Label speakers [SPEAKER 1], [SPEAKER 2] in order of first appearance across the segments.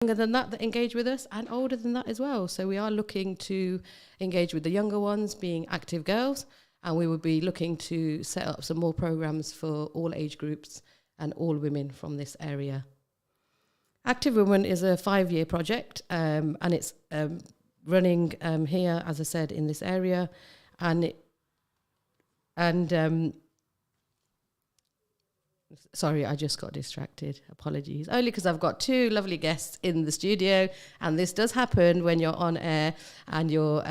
[SPEAKER 1] younger than that engage with us, and older than that as well. So we are looking to engage with the younger ones, being active girls, and we will be looking to set up some more programs for all age groups and all women from this area. Active Women is a 5-year project, and it's running here, as I said, in this area, sorry, I just got distracted. Apologies. Only because I've got 2 lovely guests in the studio, and this does happen when you're on air and you're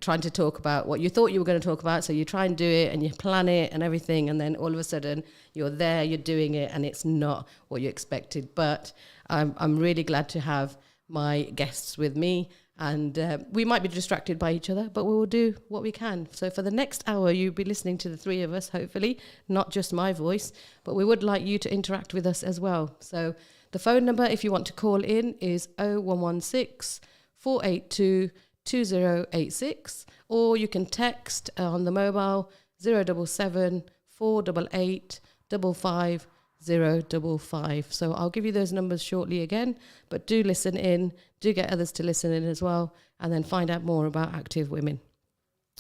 [SPEAKER 1] trying to talk about what you thought you were going to talk about. So you try and do it and you plan it and everything, and then all of a sudden you're there, you're doing it, and it's not what you expected. But I'm really glad to have my guests with me, and we might be distracted by each other, but we will do what we can. So for the next hour, you'll be listening to the 3 of us, hopefully, not just my voice, but we would like you to interact with us as well. So the phone number, if you want to call in, is 0116 482 2086, or you can text on the mobile 077 488 55055. So I'll give you those numbers shortly again, but do listen in, do get others to listen in as well, and then find out more about Active Women.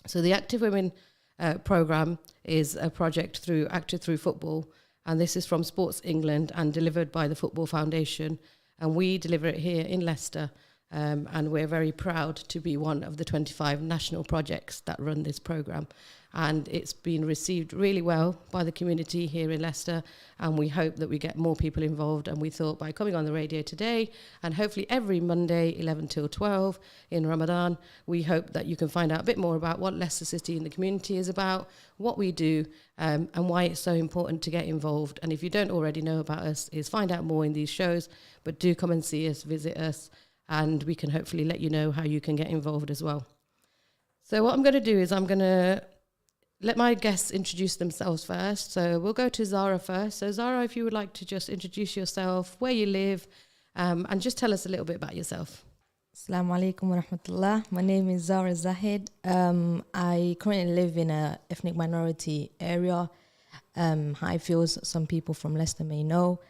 [SPEAKER 1] So the Active Women programme is a project through Active Through Football, and this is from Sports England and delivered by the Football Foundation, and we deliver it here in Leicester. And we're very proud to be one of the 25 national projects that run this programme. And it's been received really well by the community here in Leicester, and we hope that we get more people involved. And we thought by coming on the radio today, and hopefully every Monday 11 till 12 in Ramadan, we hope that you can find out a bit more about what Leicester City and the community is about, what we do, and why it's so important to get involved. And if you don't already know about us, is find out more in these shows, but do come and see us, visit us, and we can hopefully let you know how you can get involved as well. So what I'm going to do is I'm going to let my guests introduce themselves first. So we'll go to Zahra first. So Zahra, if you would like to just introduce yourself, where you live, and just tell us a little bit about yourself.
[SPEAKER 2] Assalamu alaikum wa rahmatullah. My name is Zahra Zahid. I currently live in an ethnic minority area, Highfields. Some people from Leicester may know.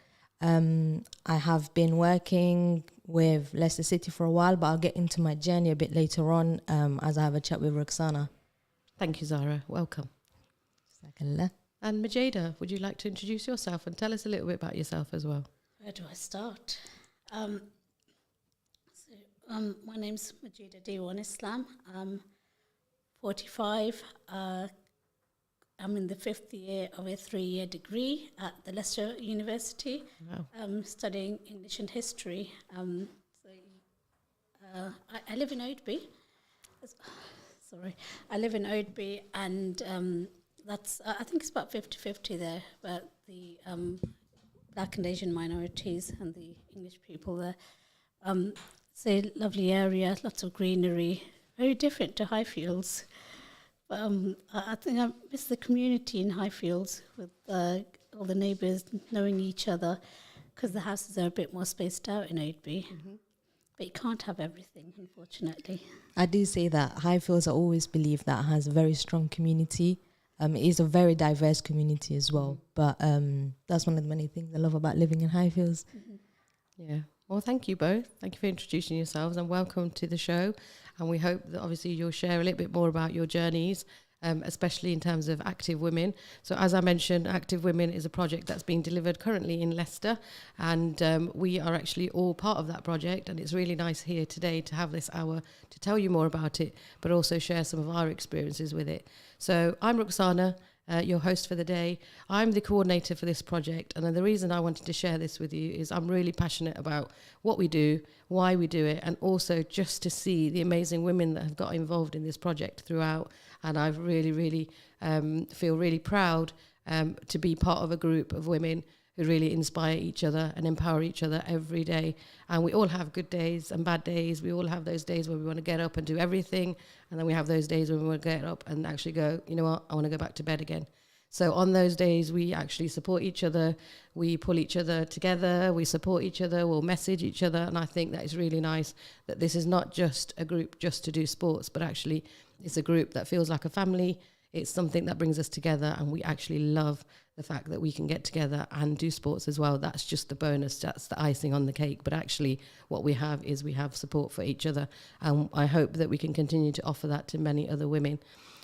[SPEAKER 2] I have been working with Leicester City for a while, but I'll get into my journey a bit later on as I have a chat with Rukhsana.
[SPEAKER 1] Thank you, Zahra. Welcome.
[SPEAKER 2] Jazakallah.
[SPEAKER 1] And Majeda, would you like to introduce yourself and tell us a little bit about yourself as well?
[SPEAKER 3] Where do I start? My name's Majeda Dewan Islam. I'm 45. I'm in the 5th year of a 3-year degree at the Leicester University.
[SPEAKER 1] Wow.
[SPEAKER 3] Studying English and history. I live in Oadby. I live in Oadby, and that's I think it's about 50-50 there, but the Black and Asian minorities and the English people there. It's a lovely area, lots of greenery, very different to Highfields. But I think I miss the community in Highfields with all the neighbours knowing each other, because the houses are a bit more spaced out in Oadby. Mm-hmm. But you can't have everything, unfortunately.
[SPEAKER 2] I do say that Highfields, I always believe that has a very strong community. It is a very diverse community as well. But that's one of the many things I love about living in Highfields.
[SPEAKER 1] Mm-hmm. Yeah. Well, thank you both. Thank you for introducing yourselves, and welcome to the show. And we hope that obviously you'll share a little bit more about your journeys, especially in terms of Active Women. So as I mentioned, Active Women is a project that's being delivered currently in Leicester, and we are actually all part of that project, and it's really nice here today to have this hour to tell you more about it, but also share some of our experiences with it. So I'm Rukhsana, your host for the day. I'm the coordinator for this project, and the reason I wanted to share this with you is I'm really passionate about what we do, why we do it, and also just to see the amazing women that have got involved in this project throughout. And I really feel really proud to be part of a group of women who really inspire each other and empower each other every day. And we all have good days and bad days. We all have those days where we want to get up and do everything, and then we have those days when we want to get up and actually go, you know what, I want to go back to bed again. So on those days, we actually support each other, we pull each other together, we support each other, we'll message each other, and I think that is really nice, that this is not just a group just to do sports, but actually it's a group that feels like a family. It's something that brings us together, and we actually love the fact that we can get together and do sports as well. That's just the bonus, that's the icing on the cake. But actually what we have is we have support for each other, and I hope that we can continue to offer that to many other women.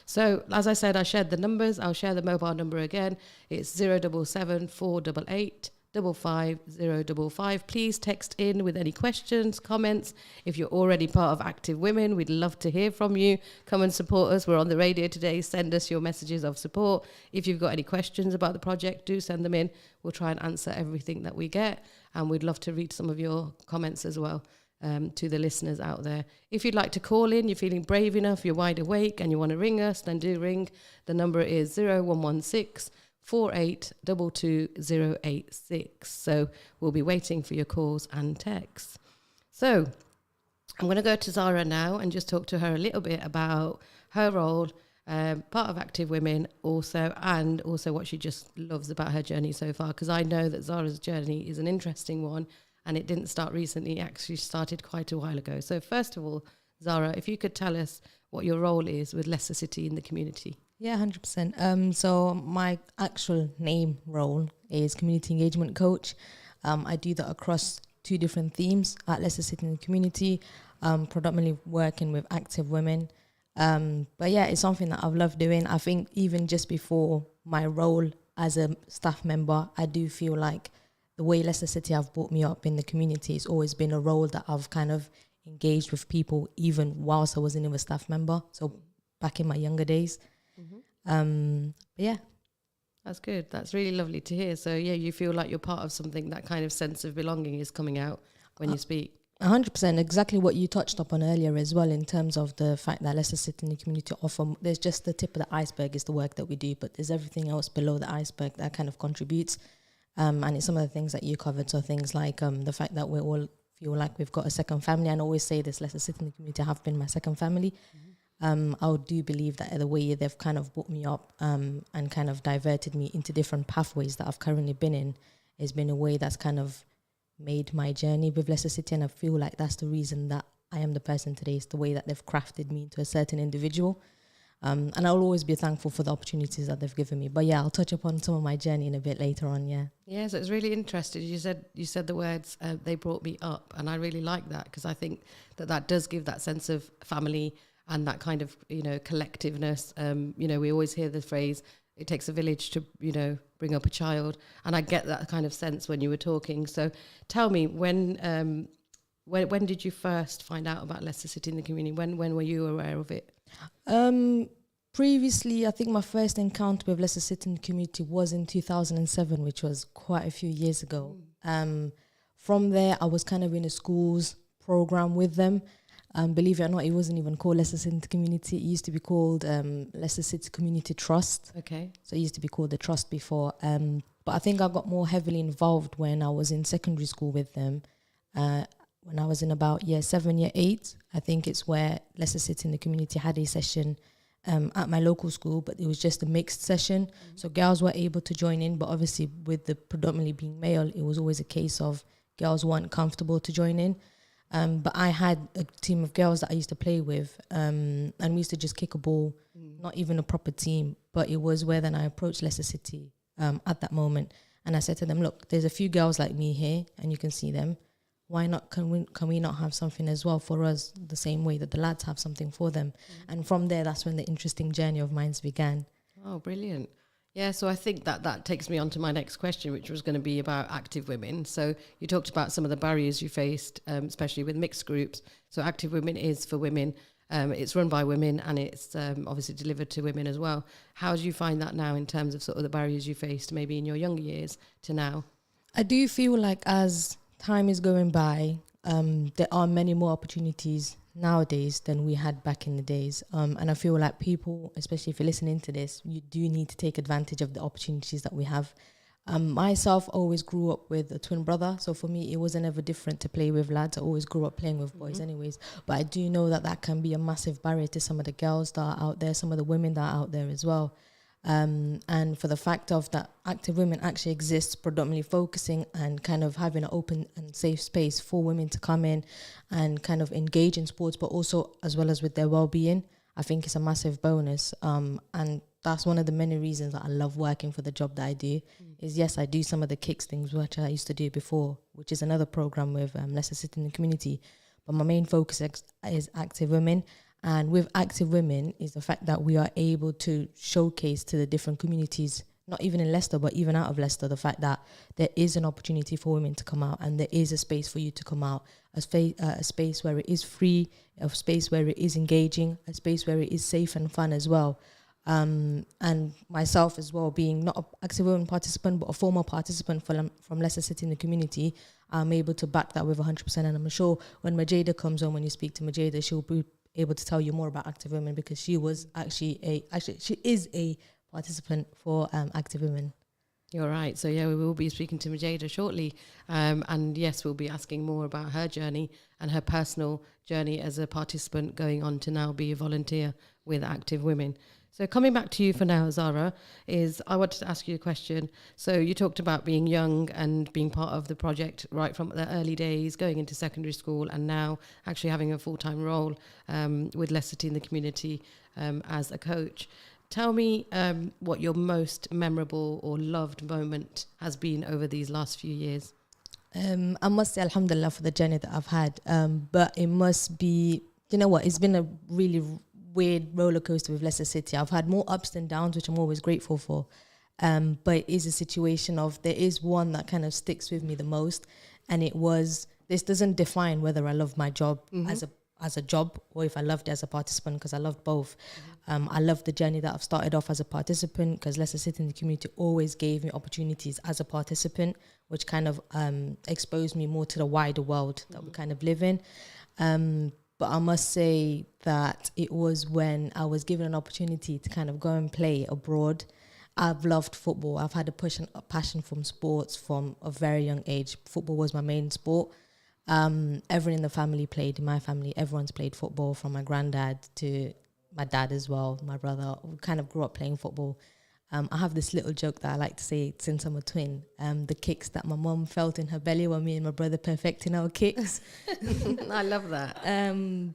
[SPEAKER 1] So as I said, I shared the numbers. I'll share the mobile number again. It's 077 488 55055. Please text in with any questions, comments. If you're already part of Active Women, we'd love to hear from you. Come and support us. We're on the radio today. Send us your messages of support. If you've got any questions about the project, do send them in. We'll try and answer everything that we get, and we'd love to read some of your comments as well, to the listeners out there. If you'd like to call in, you're feeling brave enough, you're wide awake and you want to ring us, then do ring. The number is 0116 4822086. So we'll be waiting for your calls and texts. So I'm going to go to Zahra now and just talk to her a little bit about her role, part of Active Women also, and also what she just loves about her journey so far, because I know that Zahra's journey is an interesting one, and it didn't start recently. It actually started quite a while ago. So first of all, Zahra, if you could tell us what your role is with Leicester City in the community.
[SPEAKER 2] Yeah, 100%. So my actual name role is community engagement coach. I do that across 2 different themes at Leicester City in the community, predominantly working with active women. But yeah, it's something that I've loved doing. I think even just before my role as a staff member, I do feel like the way Leicester City have brought me up in the community, it's always been a role that I've kind of engaged with people even whilst I wasn't even a staff member. So back in my younger days. But yeah,
[SPEAKER 1] that's good. That's really lovely to hear. So yeah, you feel like you're part of something. That kind of sense of belonging is coming out when you speak.
[SPEAKER 2] 100%. Exactly what you touched upon earlier as well, in terms of the fact that Leicester City in the community offer, there's just the tip of the iceberg is the work that we do, but there's everything else below the iceberg that kind of contributes. And it's some of the things that you covered. So things like the fact that we all feel like we've got a second family. And I always say this, Leicester City in the community have been my second family. I do believe that the way they've kind of brought me up and kind of diverted me into different pathways that I've currently been in has been a way that's kind of made my journey with Leicester City. And I feel like that's the reason that I am the person today, is the way that they've crafted me into a certain individual. And I'll always be thankful for the opportunities that they've given me. But yeah, I'll touch upon some of my journey in a bit later on, yeah.
[SPEAKER 1] Yeah, so it's really interesting. You said the words, they brought me up. And I really like that, because I think that does give that sense of family and that kind of, collectiveness. We always hear the phrase, it takes a village to, bring up a child. And I get that kind of sense when you were talking. So tell me, when did you first find out about Leicester City in the community? When were you aware of it?
[SPEAKER 2] Previously, I think my first encounter with Leicester City in the community was in 2007, which was quite a few years ago. From there, I was kind of in a schools program with them. Believe it or not, it wasn't even called Leicester City Community. It used to be called Leicester City Community Trust.
[SPEAKER 1] Okay.
[SPEAKER 2] So it used to be called the Trust before. But I think I got more heavily involved when I was in secondary school with them. When I was in about year 7, year 8, I think it's where Leicester City in the community had a session at my local school, but it was just a mixed session. So girls were able to join in, but obviously with the predominantly being male, it was always a case of girls weren't comfortable to join in. But I had a team of girls that I used to play with, and we used to just kick a ball, not even a proper team, but it was where then I approached Leicester City at that moment. And I said to them, look, there's a few girls like me here, and you can see them. Why not? Can we not have something as well for us, the same way that the lads have something for them? And from there, that's when the interesting journey of mine began.
[SPEAKER 1] Oh, brilliant. Yeah, so I think that takes me on to my next question, which was going to be about Active Women. So you talked about some of the barriers you faced, especially with mixed groups. So Active Women is for women. It's run by women, and it's obviously delivered to women as well. How do you find that now in terms of sort of the barriers you faced maybe in your younger years to now?
[SPEAKER 2] I do feel like as time is going by, there are many more opportunities nowadays than we had back in the days. And I feel like people, especially if you're listening to this, you do need to take advantage of the opportunities that we have. Myself always grew up with a twin brother. So for me, it wasn't ever different to play with lads. I always grew up playing with boys anyways. But I do know that can be a massive barrier to some of the girls that are out there, some of the women that are out there as well. And for the fact of that Active Women actually exists, predominantly focusing and kind of having an open and safe space for women to come in and kind of engage in sports, but also as well as with their well-being. I think it's a massive bonus. And that's one of the many reasons that I love working for the job that I do. Is yes, I do some of the kicks things which I used to do before, which is another program with Leicester City in the community. But my main focus is active women. And with active women is the fact that we are able to showcase to the different communities, not even in Leicester, but even out of Leicester, the fact that there is an opportunity for women to come out, and there is a space for you to come out, a space where it is free, a space where it is engaging, a space where it is safe and fun as well. And myself as well, being not an active women participant, but a former participant from Leicester City in the community, I'm able to back that with 100%. And I'm sure when Majeda comes on, when you speak to Majeda, she'll be able to tell you more about active women, because she was she is a participant for active women.
[SPEAKER 1] You're right. So yeah, we will be speaking to Majeda shortly. And yes, we'll be asking more about her journey and her personal journey as a participant going on to now be a volunteer with active women. So coming back to you for now, Zahra, is I wanted to ask you a question. So you talked about being young and being part of the project right from the early days, going into secondary school, and now actually having a full-time role with Leicester City in the community as a coach. Tell me what your most memorable or loved moment has been over these last few years.
[SPEAKER 2] I must say alhamdulillah for the journey that I've had, but it must be, you know what, it's been a really weird roller coaster with Leicester City. I've had more ups than downs, which I'm always grateful for, but it is a situation of, there is one that kind of sticks with me the most, and it was, this doesn't define whether I love my job as a job or if I loved it as a participant, because I loved both. I love the journey that I've started off as a participant, because Leicester City in the community always gave me opportunities as a participant, which kind of exposed me more to the wider world that we kind of live in. But I must say that it was when I was given an opportunity to kind of go and play abroad. I've loved football. I've had a passion from sports from a very young age. Football was my main sport. Everyone in the family played. In my family, everyone's played football, from my granddad to my dad as well, my brother. We kind of grew up playing football. I have this little joke that I like to say since I'm a twin. The kicks that my mom felt in her belly were me and my brother perfecting our kicks.
[SPEAKER 1] I love that.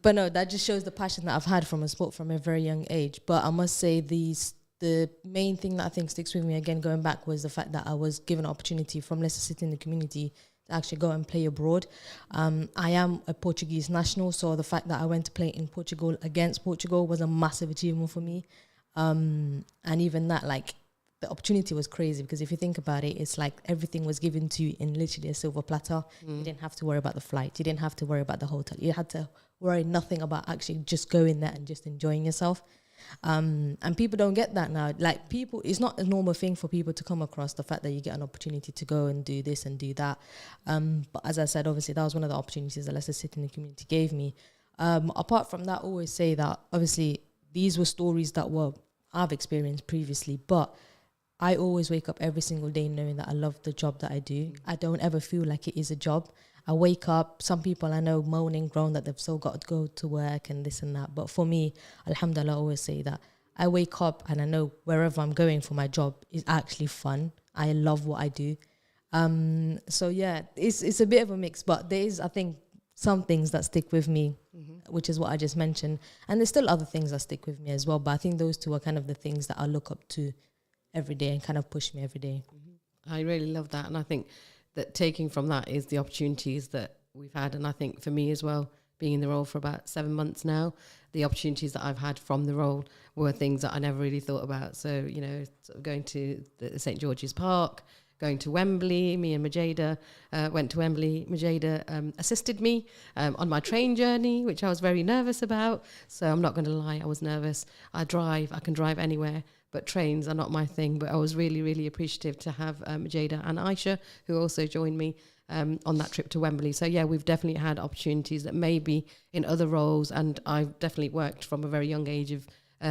[SPEAKER 2] But no, that just shows the passion that I've had from a sport from a very young age. But I must say the main thing that I think sticks with me, again, going back, was the fact that I was given an opportunity from Leicester City in the community to actually go and play abroad. I am a Portuguese national, so the fact that I went to play in Portugal against Portugal was a massive achievement for me. And even that, like, the opportunity was crazy, because if you think about it, it's like everything was given to you in literally a silver platter. You didn't have to worry about the flight. You didn't have to worry about the hotel. You had to worry nothing about actually just going there and just enjoying yourself. And people don't get that now. Like, people, it's not a normal thing for people to come across the fact that you get an opportunity to go and do this and do that. But as I said, obviously that was one of the opportunities that Leicester City in the community gave me. Apart from that, I always say that obviously these were stories that I've experienced previously, but I always wake up every single day knowing that I love the job that I do. I don't ever feel like it is a job. I wake up, some people I know moaning, groan that they've still got to go to work and this and that. But for me, alhamdulillah, I always say that I wake up and I know wherever I'm going for my job is actually fun. I love what I do. So yeah, it's a bit of a mix, but there is, I think, some things that stick with me, which is what I just mentioned. And there's still other things that stick with me as well. But I think those two are kind of the things that I look up to every day and kind of push me every day.
[SPEAKER 1] I really love that. And I think that taking from that is the opportunities that we've had. And I think for me as well, being in the role for about 7 months now, the opportunities that I've had from the role were things that I never really thought about. So, you know, sort of going to the St. George's Park, going to Wembley, me and Majeda went to Wembley. Majeda assisted me on my train journey, which I was very nervous about. So I'm not going to lie, I was nervous. I can drive anywhere, but trains are not my thing. But I was really, really appreciative to have Majeda and Aisha, who also joined me on that trip to Wembley. So yeah, we've definitely had opportunities that maybe in other roles, and I've definitely worked from a very young age of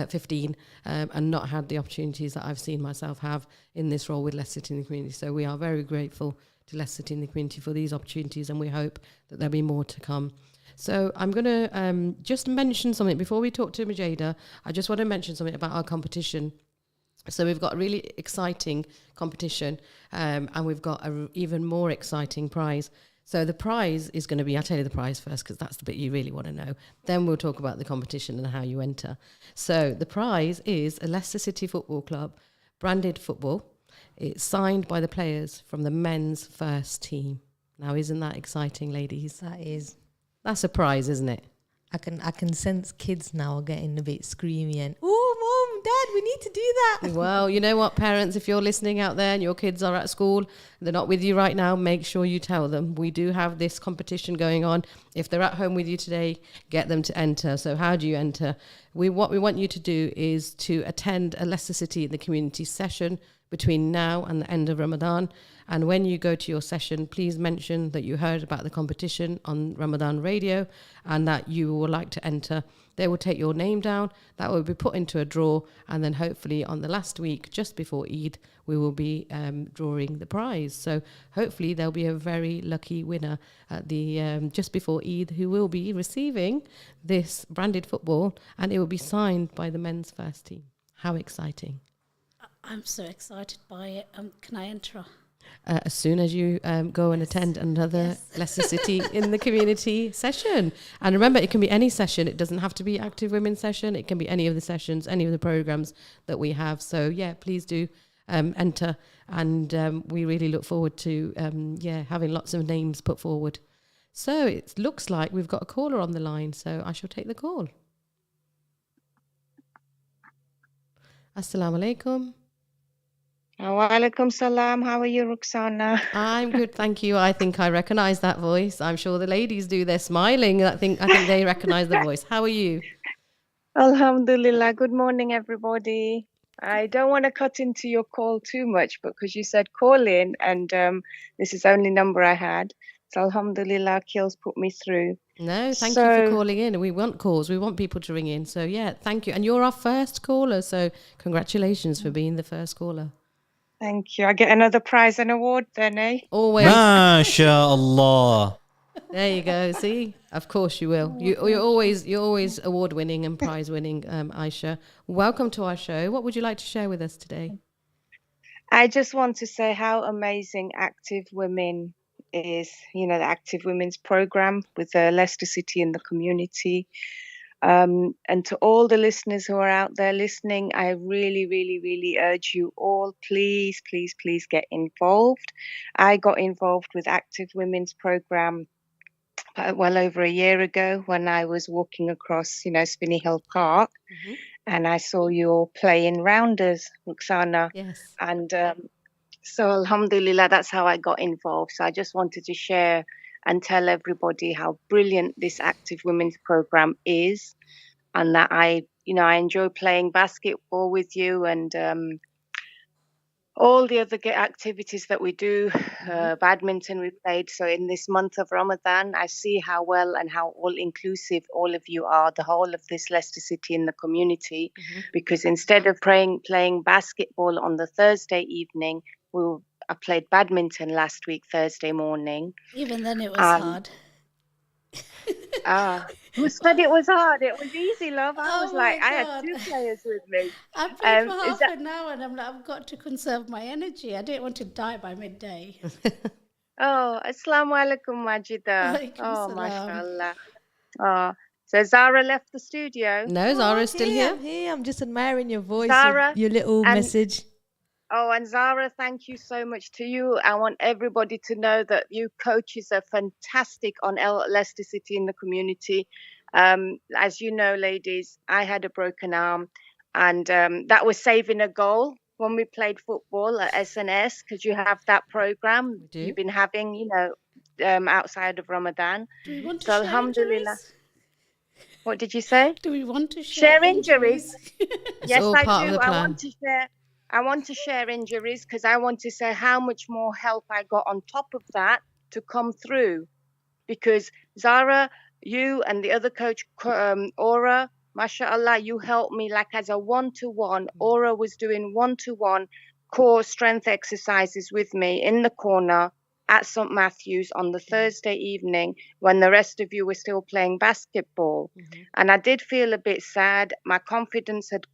[SPEAKER 1] 15 and not had the opportunities that I've seen myself have in this role with Leicester City in the community. So we are very grateful to Leicester City in the community for these opportunities, and we hope that there'll be more to come. So I'm going to just mention something before we talk to Majeda. I just want to mention something about our competition. So we've got a really exciting competition and we've got an even more exciting prize. So the prize is going to be, I'll tell you the prize first because that's the bit you really want to know. Then we'll talk about the competition and how you enter. So the prize is a Leicester City Football Club branded football. It's signed by the players from the men's first team. Now, isn't that exciting, ladies?
[SPEAKER 2] That is.
[SPEAKER 1] That's a prize, isn't it?
[SPEAKER 2] I can sense kids now getting a bit screamy and, oh, mom, dad, we need to do that.
[SPEAKER 1] Well, you know what, parents, if you're listening out there and your kids are at school, they're not with you right now, make sure you tell them. We do have this competition going on. If they're at home with you today, get them to enter. So how do you enter? What we want you to do is to attend a Leicester City in the Community session between now and the end of Ramadan. And when you go to your session, please mention that you heard about the competition on Ramadan radio and that you would like to enter. They will take your name down. That will be put into a draw. And then hopefully on the last week, just before Eid, we will be drawing the prize. So hopefully there'll be a very lucky winner at the just before Eid who will be receiving this branded football, and it will be signed by the men's first team. How exciting.
[SPEAKER 3] I'm so excited by it. Can I enter?
[SPEAKER 1] As soon as you go and attend another Leicester City in the Community session. And remember, it can be any session. It doesn't have to be Active Women session. It can be any of the sessions, any of the programs that we have. So, yeah, please do enter. And we really look forward to, having lots of names put forward. So it looks like we've got a caller on the line. So I shall take the call. Assalamu alaikum.
[SPEAKER 4] Wa alaikum salam. How are you, Rukhsana?
[SPEAKER 1] I'm good, thank you. I think I recognise that voice. I'm sure the ladies do. They're smiling. I think they recognise the voice. How are you?
[SPEAKER 4] Alhamdulillah. Good morning, everybody. I don't want to cut into your call too much, but because you said call in, and this is the only number I had. So Alhamdulillah, Kills put me through.
[SPEAKER 1] No, thank you for calling in. We want calls. We want people to ring in. So, yeah, thank you. And you're our first caller. So congratulations for being the first caller.
[SPEAKER 4] Thank you. I get another prize and award then, eh?
[SPEAKER 1] Always.
[SPEAKER 5] MashaAllah.
[SPEAKER 1] There you go. See, of course you will. You're always award winning and prize winning, Aisha. Welcome to our show. What would you like to share with us today?
[SPEAKER 4] I just want to say how amazing Active Women is. You know, the Active Women's program with the Leicester City in the Community. And to all the listeners who are out there listening, I really, really, really urge you all, please, please, please get involved. I got involved with Active Women's program well over a year ago when I was walking across, Spinney Hill Park, and I saw you all playing rounders, Rukhsana.
[SPEAKER 1] Yes.
[SPEAKER 4] And so Alhamdulillah, that's how I got involved. So I just wanted to share and tell everybody how brilliant this Active Women's program is, and that I enjoy playing basketball with you and all the other activities that we do. Badminton we played. So in this month of Ramadan, I see how well and how all-inclusive all of you are, the whole of this Leicester City in the Community, because instead of playing basketball on the Thursday evening, I played badminton last week, Thursday morning.
[SPEAKER 3] Even then it was hard.
[SPEAKER 4] Who said it was hard? It was easy, love. I
[SPEAKER 3] I
[SPEAKER 4] had two players with me.
[SPEAKER 3] I played for half an hour and I'm like, I've got to conserve my energy. I didn't want to die by midday.
[SPEAKER 4] Oh, Assalamu alaikum, Majeda.
[SPEAKER 3] Walaikum
[SPEAKER 4] Oh,
[SPEAKER 3] salam.
[SPEAKER 4] mashallah. Oh, so Zahra left the studio.
[SPEAKER 1] No, Zahra's still here.
[SPEAKER 2] I'm here. I'm just admiring your voice,
[SPEAKER 4] Zahra,
[SPEAKER 2] your little message.
[SPEAKER 4] Oh, and Zahra, thank you so much to you. I want everybody to know that you coaches are fantastic on Leicester City in the Community. As you know, ladies, I had a broken arm, and that was saving a goal when we played football at SNS, because you have that program you've been having, outside of Ramadan.
[SPEAKER 3] Do we want to
[SPEAKER 4] So
[SPEAKER 3] share
[SPEAKER 4] Alhamdulillah.
[SPEAKER 3] injuries?
[SPEAKER 4] What did you say?
[SPEAKER 3] Do we want to share
[SPEAKER 4] injuries? Yes,
[SPEAKER 1] all
[SPEAKER 4] I
[SPEAKER 1] part of
[SPEAKER 4] do.
[SPEAKER 1] the plan.
[SPEAKER 4] I want to share injuries because I want to say how much more help I got on top of that to come through. Because Zahra, you and the other coach, Aura, mashallah, you helped me like as a one-to-one. Aura was doing one-to-one core strength exercises with me in the corner at St. Matthew's on the Thursday evening when the rest of you were still playing basketball. And I did feel a bit sad. My confidence had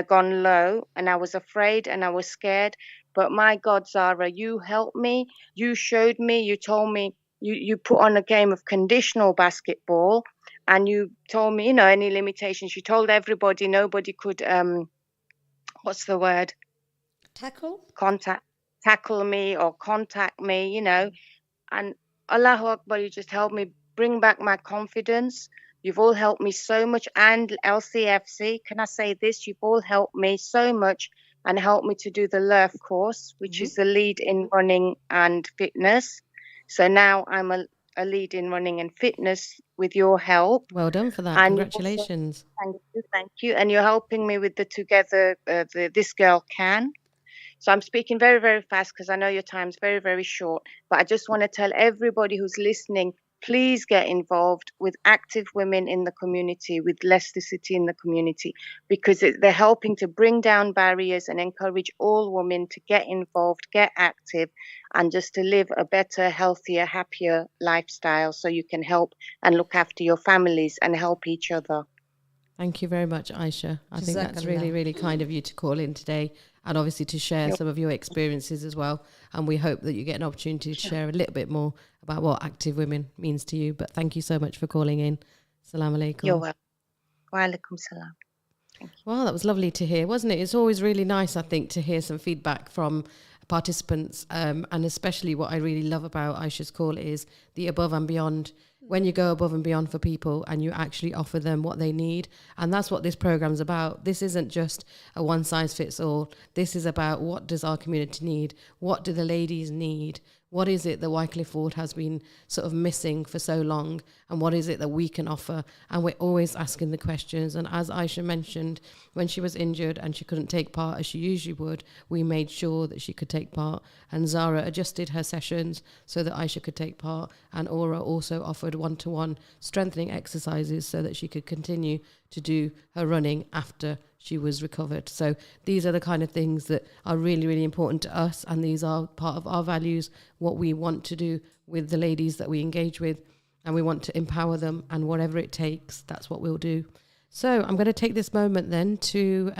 [SPEAKER 4] gone low, and I was afraid and I was scared. But my God, Zahra, you helped me. You showed me. You told me you put on a game of conditional basketball, and you told me, any limitations. You told everybody nobody could, what's the word? Tackle me or contact me, and Allahu Akbar, you just helped me bring back my confidence. You've all helped me so much. And LCFC, can I say this? You've all helped me so much and helped me to do the LERF course, which is the lead in running and fitness. So now I'm a lead in running and fitness with your help.
[SPEAKER 1] Well done for that.
[SPEAKER 4] And
[SPEAKER 1] Congratulations.
[SPEAKER 4] Thank you. And you're helping me with the Together, This Girl Can. So I'm speaking very, very fast because I know your time's very, very short. But I just want to tell everybody who's listening, please get involved with active women in the community, with Leicester City in the community, because they're helping to bring down barriers and encourage all women to get involved, get active, and just to live a better, healthier, happier lifestyle so you can help and look after your families and help each other.
[SPEAKER 1] Thank you very much, Aisha. I think that's really, really kind of you to call in today and obviously to share some of your experiences as well. And we hope that you get an opportunity to share a little bit more about what active women means to you. But thank you so much for calling in. Assalamu alaikum.
[SPEAKER 4] You're welcome. Wa alaikum salam.
[SPEAKER 1] Well, that was lovely to hear, wasn't it? It's always really nice, I think, to hear some feedback from participants. And especially what I really love about Aisha's call is the above and beyond. When you go above and beyond for people and you actually offer them what they need. And that's what this program's about. This isn't just a one size fits all. This is about what does our community need? What do the ladies need? What is it that Wycliffe Ward has been sort of missing for so long? And what is it that we can offer? And we're always asking the questions. And as Aisha mentioned, when she was injured and she couldn't take part as she usually would, we made sure that she could take part. And Zahra adjusted her sessions so that Aisha could take part. And Aura also offered one-to-one strengthening exercises so that she could continue to do her running after she was recovered. So these are the kind of things that are really, really important to us. And these are part of our values, what we want to do with the ladies that we engage with. And we want to empower them. And whatever it takes, that's what we'll do. So I'm going to take this moment then to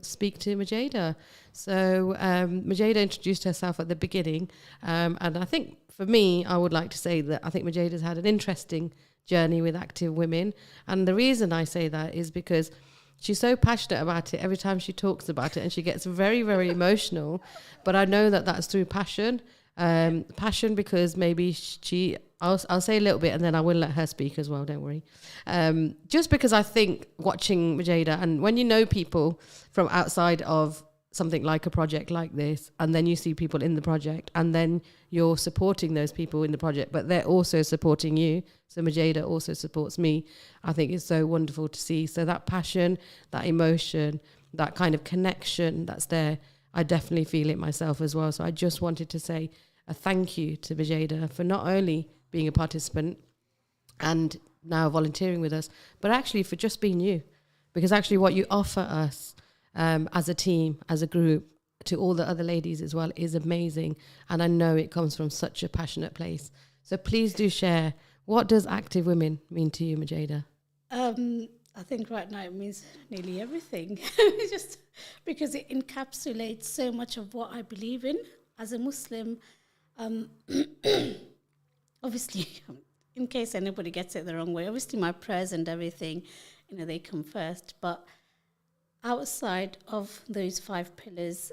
[SPEAKER 1] speak to Majeda. So Majeda introduced herself at the beginning. And I think for me, I would like to say that I think Majeda's had an interesting journey with active women. And the reason I say that is because she's so passionate about it every time she talks about it, and she gets very, very emotional. But I know that that's through passion. Passion because maybe I'll say a little bit and then I will let her speak as well, don't worry. Just because I think watching Majeda, and when you know people from outside of something like a project like this, and then you see people in the project, and then you're supporting those people in the project, but they're also supporting you. So Majeda also supports me. I think it's so wonderful to see. So that passion, that emotion, that kind of connection that's there, I definitely feel it myself as well. So I just wanted to say a thank you to Majeda for not only being a participant and now volunteering with us, but actually for just being you. Because actually what you offer us as a team, as a group, to all the other ladies as well is amazing. And I know it comes from such a passionate place. So please do share, what does active women mean to you, Majeda?
[SPEAKER 3] I think right now it means nearly everything. Just because it encapsulates so much of what I believe in as a Muslim. Obviously, in case anybody gets it the wrong way, obviously my prayers and everything, they come first. But outside of those 5 pillars,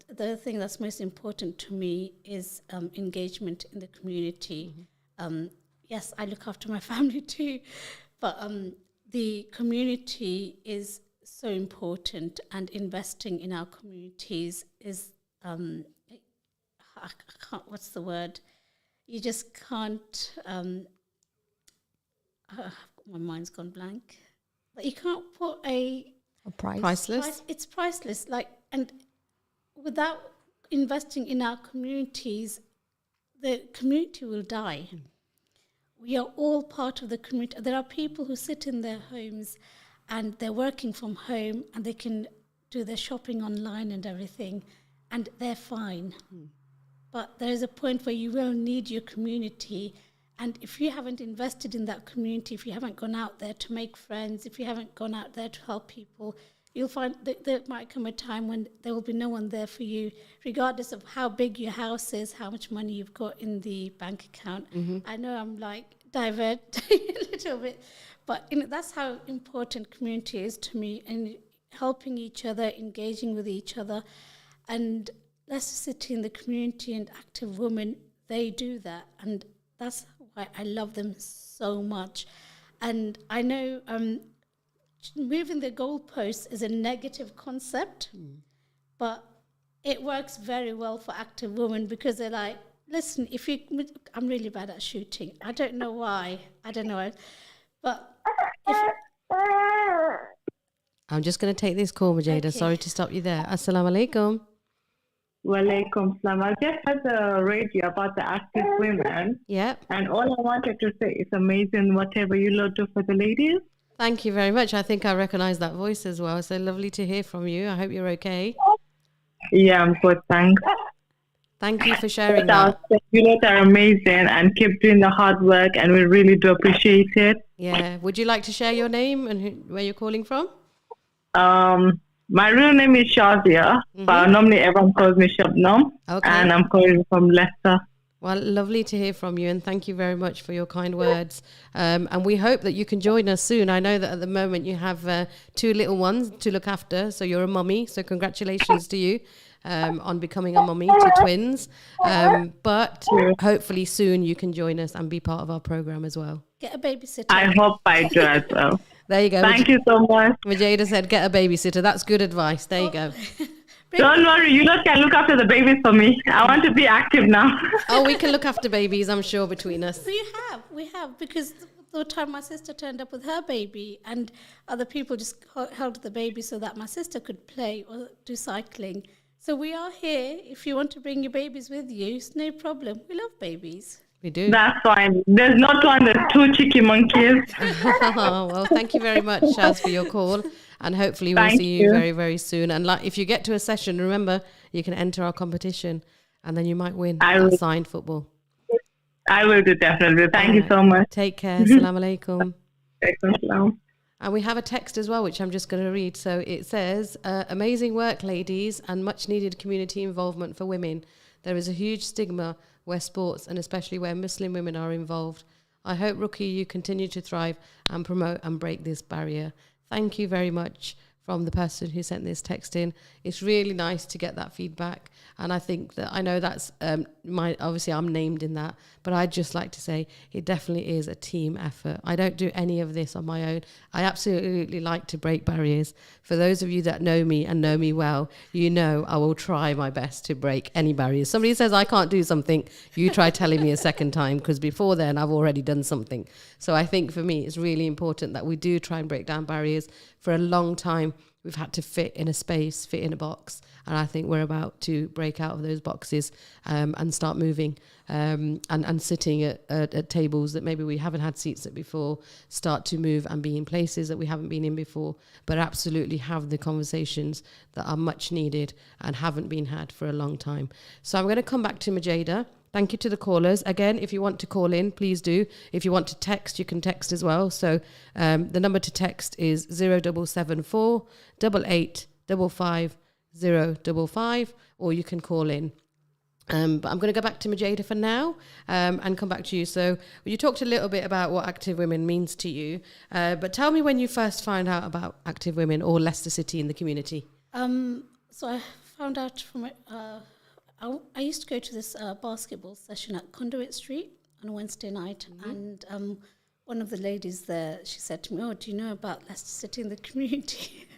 [SPEAKER 3] the thing that's most important to me is engagement in the community. Mm-hmm. Yes, I look after my family too, but the community is so important, and investing in our communities is, I can't, what's the word? You just can't, my mind's gone blank. But you can't put a
[SPEAKER 2] price.
[SPEAKER 1] Priceless?
[SPEAKER 3] It's priceless. And without investing in our communities, the community will die. Mm. We are all part of the community. There are people who sit in their homes and they're working from home and they can do their shopping online and everything, and they're fine. Mm. But there is a point where you will need your community. And if you haven't invested in that community, if you haven't gone out there to make friends, if you haven't gone out there to help people, you'll find that there might come a time when there will be no one there for you, regardless of how big your house is, how much money you've got in the bank account. I know I'm like diverting a little bit, but that's how important community is to me, and helping each other, engaging with each other. And Leicester City and the community and active women, they do that, and that's why I love them so much. And I know moving the goalposts is a negative concept, but it works very well for active women, because they're like, listen, I'm really bad at shooting. I don't know why. But
[SPEAKER 1] I'm just going to take this call, Majeda.
[SPEAKER 3] Okay.
[SPEAKER 1] Sorry to stop you there. Assalamu alaikum.
[SPEAKER 6] Walaikum salam. I just heard the radio about the active women,
[SPEAKER 1] Yeah.
[SPEAKER 6] and all I wanted to say is amazing whatever you lot do for the ladies.
[SPEAKER 1] Thank you very much. I think I recognize that voice as well. So lovely to hear from you. I hope you're okay.
[SPEAKER 6] Yeah, I'm good, thanks.
[SPEAKER 1] Thank you for sharing that.
[SPEAKER 6] You lot are amazing and keep doing the hard work, and we really do appreciate it.
[SPEAKER 1] Yeah. Would you like to share your name and where you're calling from?
[SPEAKER 6] My real name is Shazia, but normally everyone calls me Shabnam,
[SPEAKER 1] Okay.
[SPEAKER 6] and I'm calling from Leicester.
[SPEAKER 1] Well, lovely to hear from you, and thank you very much for your kind words. And we hope that you can join us soon. I know that at the moment you have 2 little ones to look after, so you're a mummy. So congratulations to you on becoming a mummy to twins. But hopefully soon you can join us and be part of our program as well.
[SPEAKER 3] get a babysitter.
[SPEAKER 6] I hope I do as well.
[SPEAKER 1] There you go.
[SPEAKER 6] Thank you so much.
[SPEAKER 1] Majeda said, get a babysitter. That's good advice. There you go.
[SPEAKER 6] Don't worry, you lot can look after the babies for me. I want to be active now.
[SPEAKER 1] Oh, we can look after babies, I'm sure, between us.
[SPEAKER 3] We have, because the time my sister turned up with her baby, and other people just held the baby so that my sister could play or do cycling. So we are here. If you want to bring your babies with you, it's no problem. We love babies.
[SPEAKER 1] We do.
[SPEAKER 6] That's fine. There's not one, there's 2 cheeky monkeys.
[SPEAKER 1] Well, thank you very much, Shaz, for your call. And hopefully we'll see you very, very soon. And if you get to a session, remember, you can enter our competition and then you might win that signed football.
[SPEAKER 6] I will do, definitely. Thank you so much.
[SPEAKER 1] Take care. Assalamu alaikum.
[SPEAKER 6] Alaikum.
[SPEAKER 1] And we have a text as well, which I'm just going to read. So it says, amazing work, ladies, and much needed community involvement for women. There is a huge stigma where sports, and especially where Muslim women are involved. I hope, Ruki, you continue to thrive and promote and break this barrier. Thank you very much from the person who sent this text in. It's really nice to get that feedback. And I think that, I know that's obviously I'm named in that, but I'd just like to say it definitely is a team effort. I don't do any of this on my own. I absolutely like to break barriers. For those of you that know me and know me well, you know I will try my best to break any barriers. Somebody says I can't do something, you try telling me a second time, because before then I've already done something. So I think for me it's really important that we do try and break down barriers. For a long time we've had to fit in a space, fit in a box, and I think we're about to break out of those boxes and start moving and sitting at tables that maybe we haven't had seats at before, start to move and be in places that we haven't been in before, but absolutely have the conversations that are much needed and haven't been had for a long time. So I'm going to come back to Majeda. Thank you to the callers. Again, if you want to call in, please do. If you want to text, you can text as well. So the number to text is 0774 8855 055, or you can call in. But I'm going to go back to Majeda for now and come back to you. So you talked a little bit about what Active Women means to you, but tell me when you first found out about Active Women or Leicester City in the community.
[SPEAKER 3] So I found out from I used to go to this basketball session at Conduit Street on a Wednesday night, and one of the ladies there, she said to me, "Oh, do you know about Leicester City in the community?"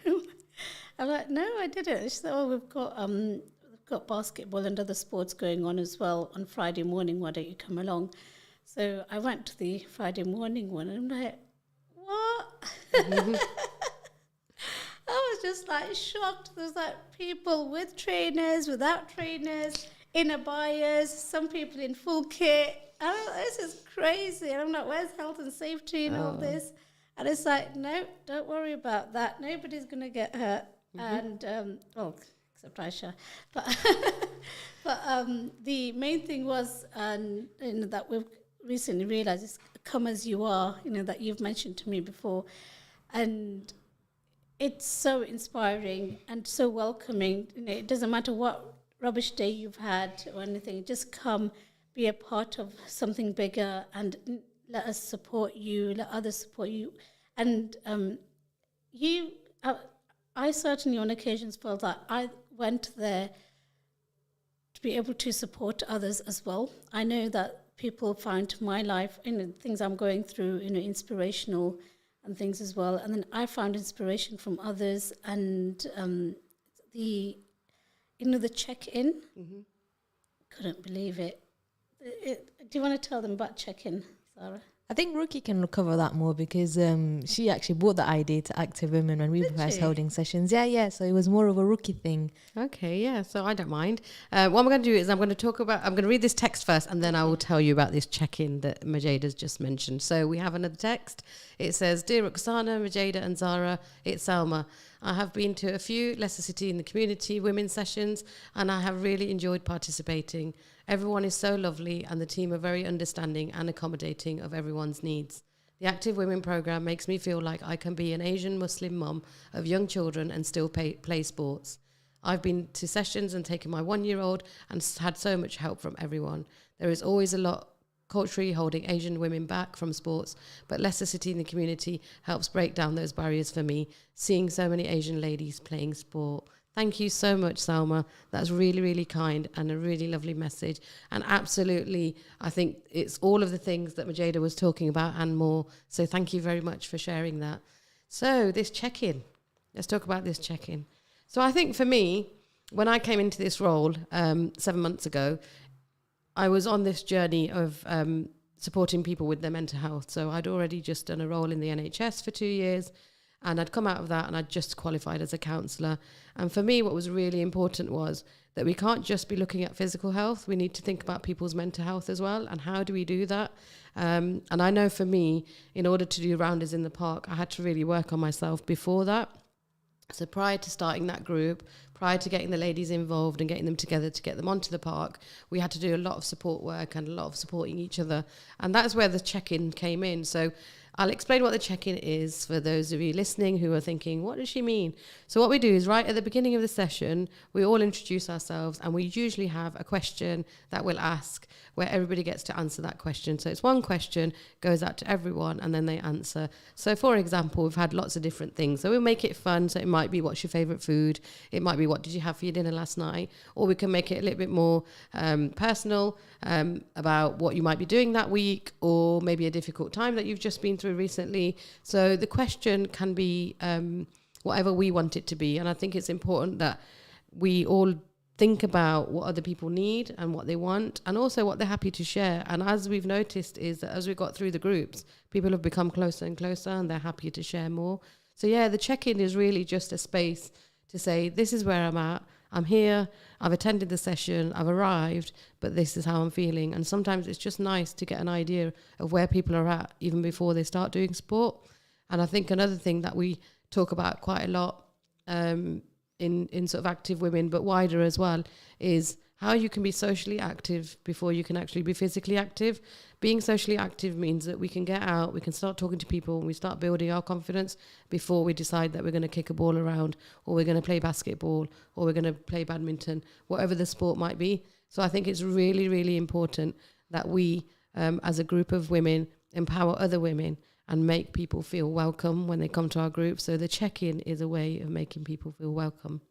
[SPEAKER 3] I'm like, "No, I didn't." She said, "Oh, we've got basketball and other sports going on as well on Friday morning. Why don't you come along?" So I went to the Friday morning one, and I'm like, "What?" I was just like shocked. There's like people with trainers, without trainers, in abayas, some people in full kit. I don't know, this is crazy. And I'm like, where's health and safety and all this? And it's like, no, don't worry about that. Nobody's going to get hurt. And, well, except Aisha. But the main thing was that we've recently realized is come as you are, that you've mentioned to me before. And it's so inspiring and so welcoming. It doesn't matter what rubbish day you've had or anything. Just come, be a part of something bigger, and let us support you. Let others support you. And you, I certainly on occasions felt that I went there to be able to support others as well. I know that people find my life, things I'm going through, inspirational and things as well. And then I found inspiration from others, and the check-in, couldn't believe it. Do you want to tell them about check-in, Zahra?
[SPEAKER 2] I think Ruki can cover that more because she actually brought the idea to Active Women when we were first holding sessions. Yeah. So it was more of a Ruki thing.
[SPEAKER 1] Okay, yeah. So I don't mind. What I'm going to do is I'm going to read this text first, and then I will tell you about this check-in that Majeda's just mentioned. So we have another text. It says, "Dear Rukhsana, Majeda and Zahra, it's Salma. I have been to a few Leicester City in the community women's sessions, and I have really enjoyed participating. Everyone is so lovely, and the team are very understanding and accommodating of everyone's needs. The Active Women program makes me feel like I can be an Asian Muslim mum of young children and still play sports. I've been to sessions and taken my 1-year-old and had so much help from everyone. There is always a lot culturally holding Asian women back from sports, but Leicester City in the community helps break down those barriers for me, seeing so many Asian ladies playing sport." Thank you so much, Salma. That's really, really kind and a really lovely message. And absolutely, I think it's all of the things that Majeda was talking about and more. So thank you very much for sharing that. So this check-in, let's talk about this check-in. So I think for me, when I came into this role 7 months ago, I was on this journey of supporting people with their mental health. So I'd already just done a role in the NHS for 2 years. And I'd come out of that and I'd just qualified as a counsellor. And for me, what was really important was that we can't just be looking at physical health. We need to think about people's mental health as well. And how do we do that? And I know for me, in order to do Rounders in the Park, I had to really work on myself before that. So prior to starting that group, prior to getting the ladies involved and getting them together to get them onto the park, we had to do a lot of support work and a lot of supporting each other. And that's where the check-in came in. So I'll explain what the check-in is for those of you listening who are thinking, what does she mean? So what we do is right at the beginning of the session, we all introduce ourselves, and we usually have a question that we'll ask where everybody gets to answer that question. So it's one question, goes out to everyone, and then they answer. So for example, we've had lots of different things. So we'll make it fun. So it might be, what's your favourite food? It might be, what did you have for your dinner last night? Or we can make it a little bit more personal about what you might be doing that week, or maybe a difficult time that you've just been through recently. So the question can be whatever we want it to be. And I think it's important that we all think about what other people need and what they want, and also what they're happy to share. And as we've noticed is that as we got through the groups, people have become closer and closer, and they're happier to share more. So yeah, the check-in is really just a space to say, this is where I'm at. I'm here, I've attended the session, I've arrived, but this is how I'm feeling. And sometimes it's just nice to get an idea of where people are at even before they start doing sport. And I think another thing that we talk about quite a lot in sort of Active Women, but wider as well, is how you can be socially active before you can actually be physically active. Being socially active means that we can get out, we can start talking to people, and we start building our confidence before we decide that we're going to kick a ball around, or we're going to play basketball, or we're going to play badminton, whatever the sport might be. So I think it's really, really important that we, as a group of women, empower other women and make people feel welcome when they come to our group. So the check-in is a way of making people feel welcome.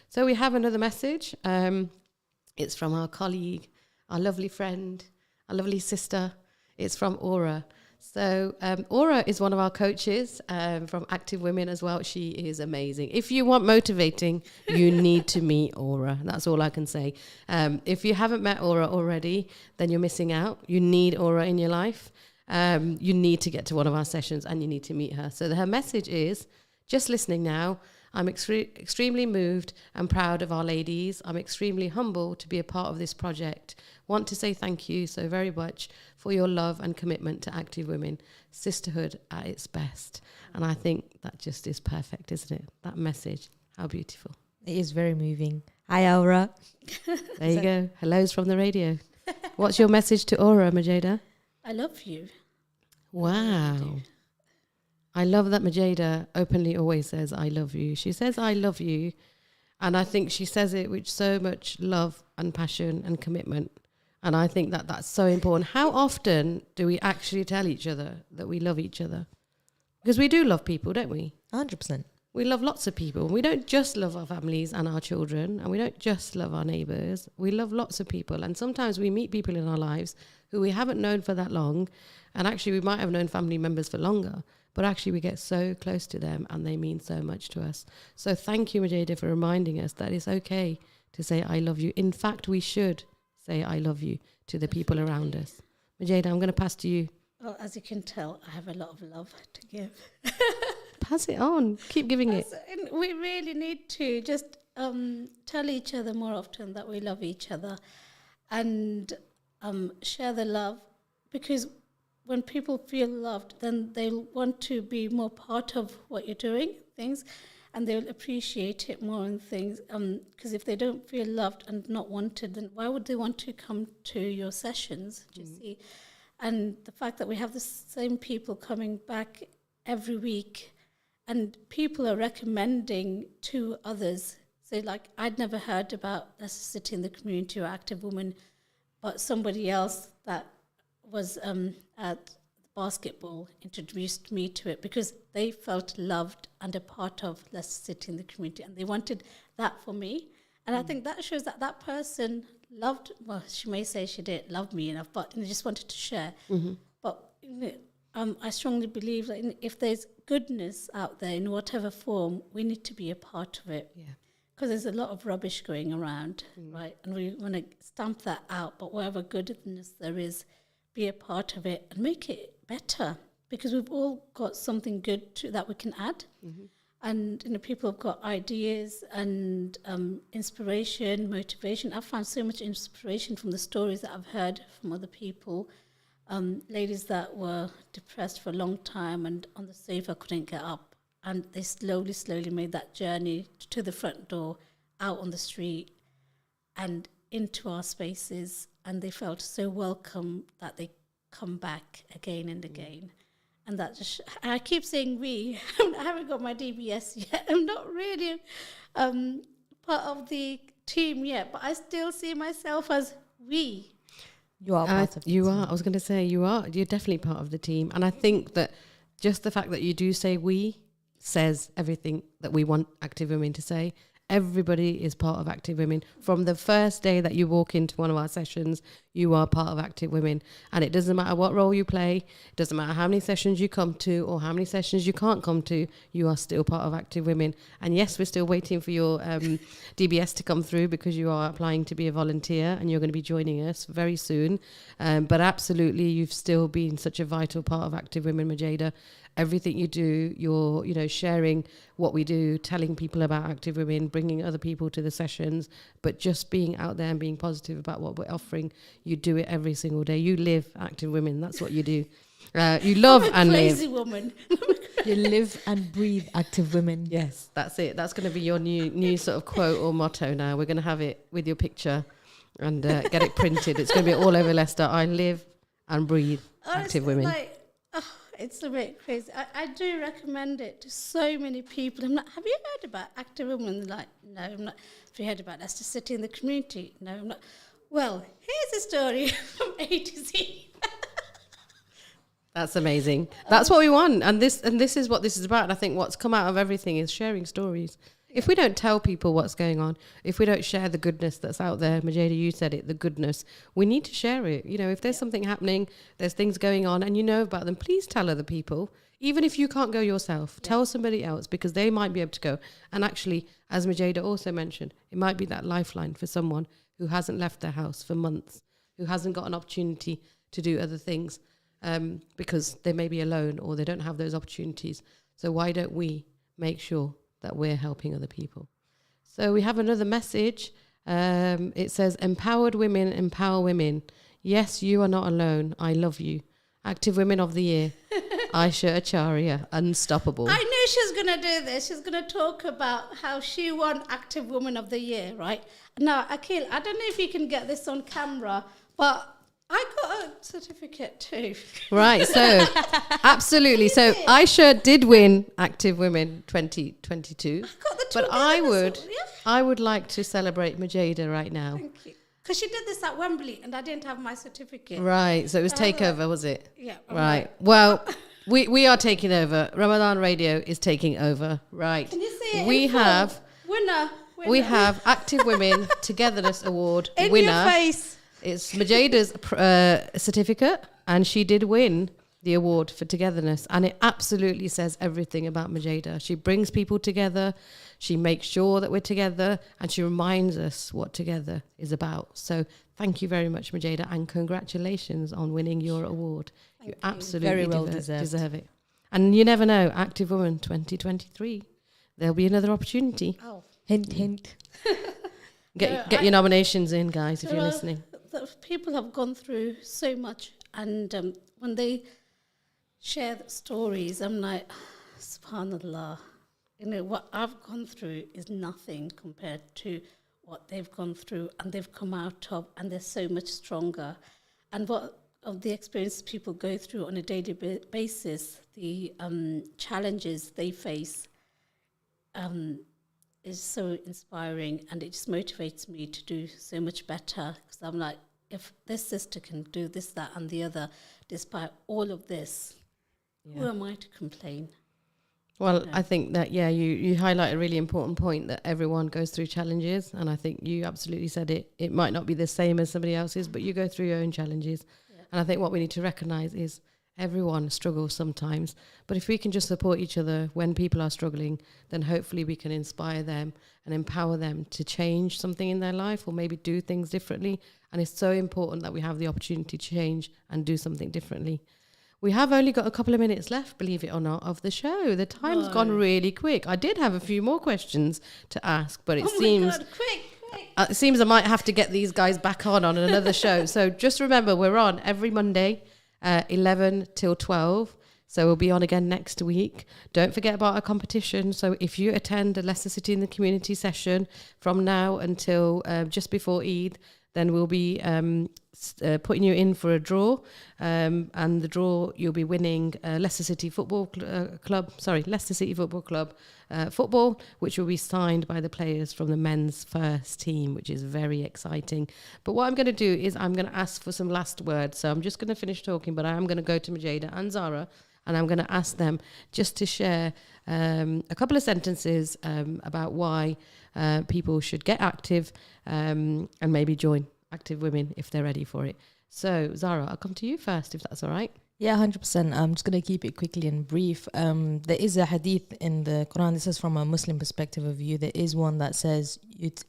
[SPEAKER 1] So we have another message. It's from our colleague, our lovely friend, our lovely sister. It's from Aura. So Aura is one of our coaches from Active Women as well. She is amazing. If you want motivating, you need to meet Aura. That's all I can say. If you haven't met Aura already, then you're missing out. You need Aura in your life. You need to get to one of our sessions and you need to meet her. So her message is, just listening now, I'm extremely moved and proud of our ladies. I'm extremely humbled to be a part of this project. Want to say thank you so very much for your love and commitment to Active Women. Sisterhood at its best. And I think that just is perfect, isn't it? That message. How beautiful.
[SPEAKER 2] It is very moving. Hi, Aura.
[SPEAKER 1] There you go. Hellos from the radio. What's your message to Aura, Majeda?
[SPEAKER 3] I love you.
[SPEAKER 1] Wow. I love that Majeda openly always says, I love you. She says, I love you. And I think she says it with so much love and passion and commitment. And I think that that's so important. How often do we actually tell each other that we love each other? Because we do love people, don't we?
[SPEAKER 2] 100%.
[SPEAKER 1] We love lots of people. We don't just love our families and our children, and we don't just love our neighbours. We love lots of people. And sometimes we meet people in our lives who we haven't known for that long. And actually, we might have known family members for longer. But actually, we get so close to them and they mean so much to us. So thank you, Majeda, for reminding us that it's okay to say, I love you. In fact, we should say, I love you to the people around us. Majeda, I'm going to pass to you.
[SPEAKER 3] Well, as you can tell, I have a lot of love to give.
[SPEAKER 1] Pass it on. Keep giving it.
[SPEAKER 3] And we really need to just tell each other more often that we love each other and share the love, because when people feel loved, then they'll want to be more part of what you're doing, things, and they'll appreciate it more and things. Because if they don't feel loved and not wanted, then why would they want to come to your sessions? Do you see? And the fact that we have the same people coming back every week, and people are recommending to others. So, like, I'd never heard about Leicester City in the Community or Active Women, but somebody else that was at basketball introduced me to it because they felt loved and a part of Leicester City in the Community, and they wanted that for me. And I think that shows that that person loved, well, she may say she didn't love me enough, but they just wanted to share. But I strongly believe that if there's goodness out there in whatever form, we need to be a part of it.
[SPEAKER 1] Yeah.
[SPEAKER 3] Because there's a lot of rubbish going around, right? And we want to stamp that out, but whatever goodness there is, be a part of it and make it better, because we've all got something good that we can add. And people have got ideas and inspiration, motivation. I've found so much inspiration from the stories that I've heard from other people. Ladies that were depressed for a long time and on the sofa couldn't get up, and they slowly made that journey to the front door, out on the street and into our spaces, and they felt so welcome that they come back again and again. And that just, I keep saying we, I haven't got my DBS yet. I'm not really part of the team yet, but I still see myself as we.
[SPEAKER 2] You are part of the team.
[SPEAKER 1] I was going to say you are. You're definitely part of the team. And I think that just the fact that you do say we says everything that we want Active Women to say. Everybody is part of Active Women. From the first day that you walk into one of our sessions, you are part of Active Women. And it doesn't matter what role you play. It doesn't matter how many sessions you come to or how many sessions you can't come to. You are still part of Active Women. And yes, we're still waiting for your DBS to come through, because you are applying to be a volunteer and you're going to be joining us very soon. But absolutely, you've still been such a vital part of Active Women, Majeda. Everything you do, you're, sharing what we do, telling people about Active Women, bringing other people to the sessions, but just being out there and being positive about what we're offering. You do it every single day. You live Active Women. That's what you do. You love and live.
[SPEAKER 3] Crazy woman.
[SPEAKER 2] You live and breathe Active Women.
[SPEAKER 1] Yes, that's it. That's going to be your new sort of quote or motto now. We're going to have it with your picture and get it printed. It's going to be all over Leicester. I live and breathe Active Women.
[SPEAKER 3] It's a bit crazy. I do recommend it to so many people. I'm like, have you heard about Active Women? Like, no, I'm not. Have you heard about Leicester City in the Community? No, I'm not. Well, here's a story from A to Z.
[SPEAKER 1] That's amazing. That's what we want. And this is what this is about. And I think what's come out of everything is sharing stories. If we don't tell people what's going on, if we don't share the goodness that's out there, Majeda, you said it, the goodness, we need to share it. If there's something happening, there's things going on and you know about them, please tell other people. Even if you can't go yourself, tell somebody else, because they might be able to go. And actually, as Majeda also mentioned, it might be that lifeline for someone who hasn't left their house for months, who hasn't got an opportunity to do other things because they may be alone or they don't have those opportunities. So why don't we make sure that we're helping other people? So we have another message. It says, empowered women empower women. Yes, you are not alone. I love you. Active Women of the Year. Aisha Acharya, unstoppable.
[SPEAKER 3] I knew she was going to do this. She's going to talk about how she won Active Woman of the Year, right? Now, Akhil, I don't know if you can get this on camera, but I got a certificate too.
[SPEAKER 1] Right, so absolutely. So Aisha did win Active Women 2022.
[SPEAKER 3] Got the
[SPEAKER 1] But
[SPEAKER 3] together,
[SPEAKER 1] I would like to celebrate Majeda right now.
[SPEAKER 3] Thank you. Because she did this at Wembley and I didn't have my certificate.
[SPEAKER 1] Right, so it was
[SPEAKER 3] I was
[SPEAKER 1] takeover, was it?
[SPEAKER 3] Yeah. I'm
[SPEAKER 1] Right.
[SPEAKER 3] like,
[SPEAKER 1] Well, we are taking over. Ramadan Radio is taking over. Right.
[SPEAKER 3] Can you see it?
[SPEAKER 1] We
[SPEAKER 3] in full?
[SPEAKER 1] have
[SPEAKER 3] Winner.
[SPEAKER 1] we have Active Women Togetherness Award
[SPEAKER 3] in
[SPEAKER 1] winner.
[SPEAKER 3] your face.
[SPEAKER 1] It's Majeda's certificate, and she did win the award for togetherness. And it absolutely says everything about Majeda. She brings people together, she makes sure that we're together, and she reminds us what together is about. So thank you very much, Majeda, and congratulations on winning your award. You absolutely
[SPEAKER 2] Very well deserved.
[SPEAKER 1] deserve it. And you never know, Active Woman 2023, there'll be another opportunity.
[SPEAKER 3] Oh.
[SPEAKER 2] Hint, hint.
[SPEAKER 1] Get your nominations in, guys, if you're
[SPEAKER 3] Well,
[SPEAKER 1] listening.
[SPEAKER 3] The people have gone through so much, and when they share the stories, I'm like, subhanallah, you know, what I've gone through is nothing compared to what they've gone through, and they've come out of, and they're so much stronger. And what of the experiences people go through on a daily basis, the challenges they face, is so inspiring, and it just motivates me to do so much better, because I'm like, if this sister can do this, that and the other despite all of this, who am I to complain?
[SPEAKER 1] Well, I think that, you highlight a really important point, that everyone goes through challenges. And I think you absolutely said it. It might not be the same as somebody else's, but you go through your own challenges. Yeah. And I think what we need to recognize is everyone struggles sometimes. But if we can just support each other when people are struggling, then hopefully we can inspire them and empower them to change something in their life, or maybe do things differently. And it's so important that we have the opportunity to change and do something differently. We have only got a couple of minutes left, believe it or not, of the show. The time's gone really quick. I did have a few more questions to ask, but it seems it seems I might have to get these guys back on another show. So just remember, we're on every Monday, 11 till 12. So we'll be on again next week. Don't forget about our competition. So if you attend a Leicester City in the Community session from now until just before Eid, then we'll be putting you in for a draw, and the draw, you'll be winning Leicester City Football Club football, which will be signed by the players from the men's first team, which is very exciting. But what I'm going to do is I'm going to ask for some last words. So I'm just going to finish talking, but I am going to go to Majeda and Zahra, and I'm going to ask them just to share a couple of sentences about why people should get active and maybe join Active Women if they're ready for it. So, Zahra, I'll come to you first, if that's all right.
[SPEAKER 2] Yeah, 100%. I'm just going to keep it quickly and brief. There is a hadith in the Quran. This is from a Muslim perspective of view. There is one that says,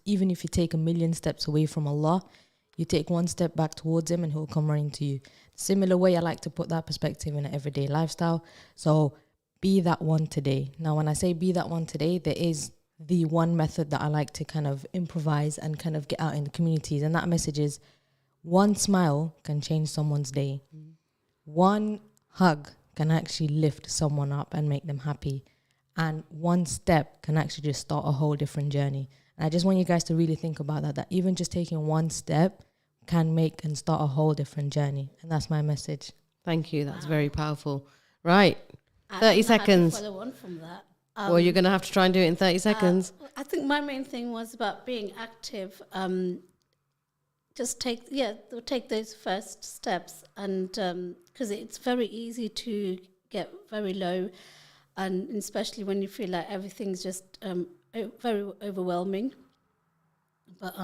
[SPEAKER 2] even if you take 1,000,000 steps away from Allah, you take one step back towards Him and He'll come running to you. Similar way, I like to put that perspective in an everyday lifestyle. So be that one today. Now, when I say be that one today, there is the one method that I like to kind of improvise and kind of get out in the communities. And that message is, one smile can change someone's day. One hug can actually lift someone up and make them happy. And one step can actually just start a whole different journey. And I just want you guys to really think about that even just taking one step can make and start a whole different journey. And that's my message.
[SPEAKER 1] Thank you. That's very powerful. Right. 30 seconds.
[SPEAKER 3] Follow on from that.
[SPEAKER 1] Well, you're going to have to try and do it in 30 seconds.
[SPEAKER 3] I think my main thing was about being active. Just take those first steps, and because it's very easy to get very low, and especially when you feel like everything's just very overwhelming. But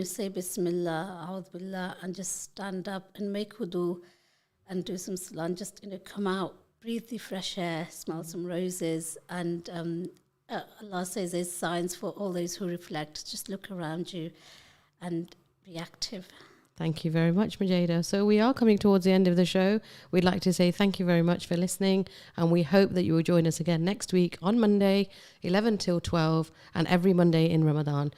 [SPEAKER 3] say Bismillah, A'udhu Billah, and just stand up and make wudu and do some salah, and just come out. Breathe the fresh air, smell some roses, and Allah says there's signs for all those who reflect. Just look around you and be active.
[SPEAKER 1] Thank you very much, Majeda. So we are coming towards the end of the show. We'd like to say thank you very much for listening, and we hope that you will join us again next week on Monday, 11 till 12, and every Monday in Ramadan.